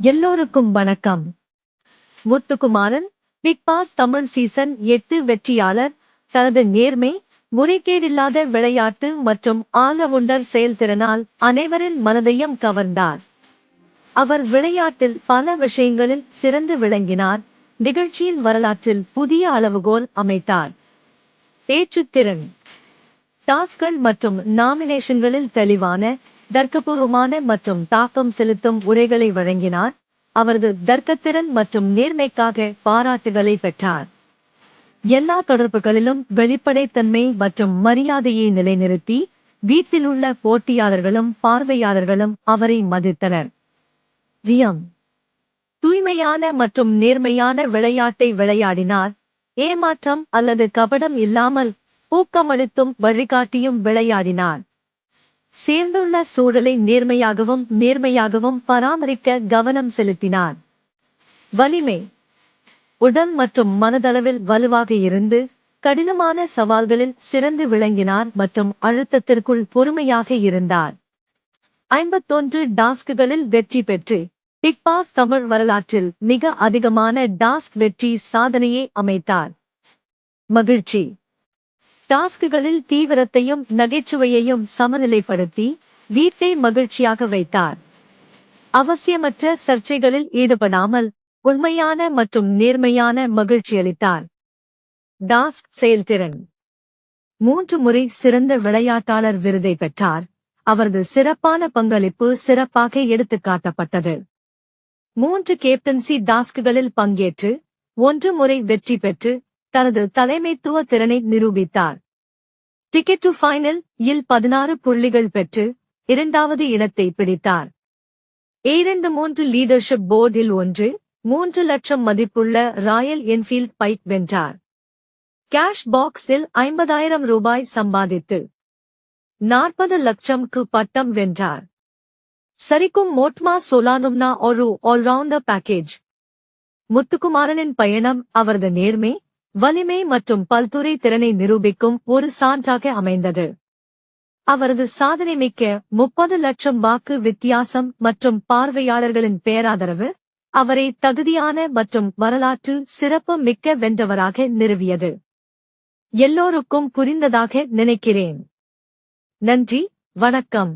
எல்லோருக்கும் வணக்கம். Muthukumaran big boss Tamil season 8 வெற்றியாளர். தனது நேர்மை, முறைகேடில்லாத விளையாட்டு மற்றும் ஆல்ரவுண்டர் செயல்திறனால் அனைவரின் மனதையும் கவர்ந்தார். அவர் விளையாட்டில் பல விஷயங்களில் சிறந்து விளங்கினார். நிகழ்ச்சியின் வரலாற்றில் புதிய அளவுகோல் அமைத்தார். பேச்சுத்திறன், டாஸ்கள் மற்றும் நாமினேஷன்களில் தெளிவான, தர்க்கபூர்வமான மற்றும் தாக்கம் செலுத்தும் உரைகளை வழங்கினார். அவரது தர்க்கத்திறன் மற்றும் நேர்மைக்காக பாராட்டுகளை பெற்றார். எல்லா தொடர்புகளிலும் வெளிப்படைத்தன்மை மற்றும் மரியாதையை நிலைநிறுத்தி, வீட்டிலுள்ள போட்டியாளர்களும் பார்வையாளர்களும் அவரை மதித்தனர். ரியம் தூய்மையான மற்றும் நேர்மையான விளையாட்டை விளையாடினார். ஏமாற்றம் அல்லது கபடம் இல்லாமல் ஊக்கமளித்தும் வழிகாட்டியும் விளையாடினார். சேர்ந்துள்ள சூழலை நேர்மையாகவும் பராமரிக்க கவனம் செலுத்தினார். வலிமை, உடல் மற்றும் மனதளவில் வலுவாக இருந்து கடினமான சவால்களில் சிறந்து விளங்கினார் மற்றும் அழுத்தத்திற்குள் பொறுமையாக இருந்தார். 51 டாஸ்க்குகளில் வெற்றி பெற்று பிக் பாஸ் தமிழ் வரலாற்றில் மிக அதிகமான டாஸ்க் வெற்றி சாதனையை அமைத்தார். மகிழ்ச்சி, டாஸ்க்குகளில் தீவிரத்தையும் நகைச்சுவையையும் சமநிலைப்படுத்தி வீட்டை மகிழ்ச்சியாக வைத்தார். அவசியமற்ற சர்ச்சைகளில் ஈடுபடாமல் உண்மையான மற்றும் நேர்மையான மகிழ்ச்சியளித்தார். டாஸ்க் செயல்திறன், 3 முறை சிறந்த விளையாட்டாளர் விருதை பெற்றார். அவரது சிறப்பான பங்களிப்பு சிறப்பாக எடுத்துக்காட்டப்பட்டது. 3 கேப்டன்சி டாஸ்க்குகளில் பங்கேற்று 1 முறை வெற்றி பெற்று தனது தலைமைத்துவ திறனை நிரூபித்தார். டிக்கெட் டு ஃபைனல் இல் 16 புள்ளிகள் பெற்று 2வது இடத்தை பிடித்தார். 3 லீடர்ஷிப் போர்டில் 3 லட்சம் மதிப்புள்ள ராயல் என்ஃபீல்ட் பைக் வென்றார். கேஷ் பாக்ஸில் 50,000 ரூபாய் சம்பாதித்து 40 லட்சம்க்கு பட்டம் வென்றார். சரிக்கும் மோட்மா சோலானும்னா ஒரு ஆல்ரவுண்டர் பேக்கேஜ். முத்துக்குமாரனின் பயணம் அவரது நேர்மை, வலிமை மற்றும் பல்துறை திறனை நிரூபிக்கும் ஒரு சான்றாக அமைந்தது. அவரது சாதனைமிக்க 30 லட்சம் வாக்கு வித்தியாசம் மற்றும் பார்வையாளர்களின் பேராதரவு அவரை தகுதியான மற்றும் வரலாற்று சிறப்பு மிக்க வென்றவராக நிறுவியது. எல்லோருக்கும் புரிந்ததாக நினைக்கிறேன். நன்றி, வணக்கம்.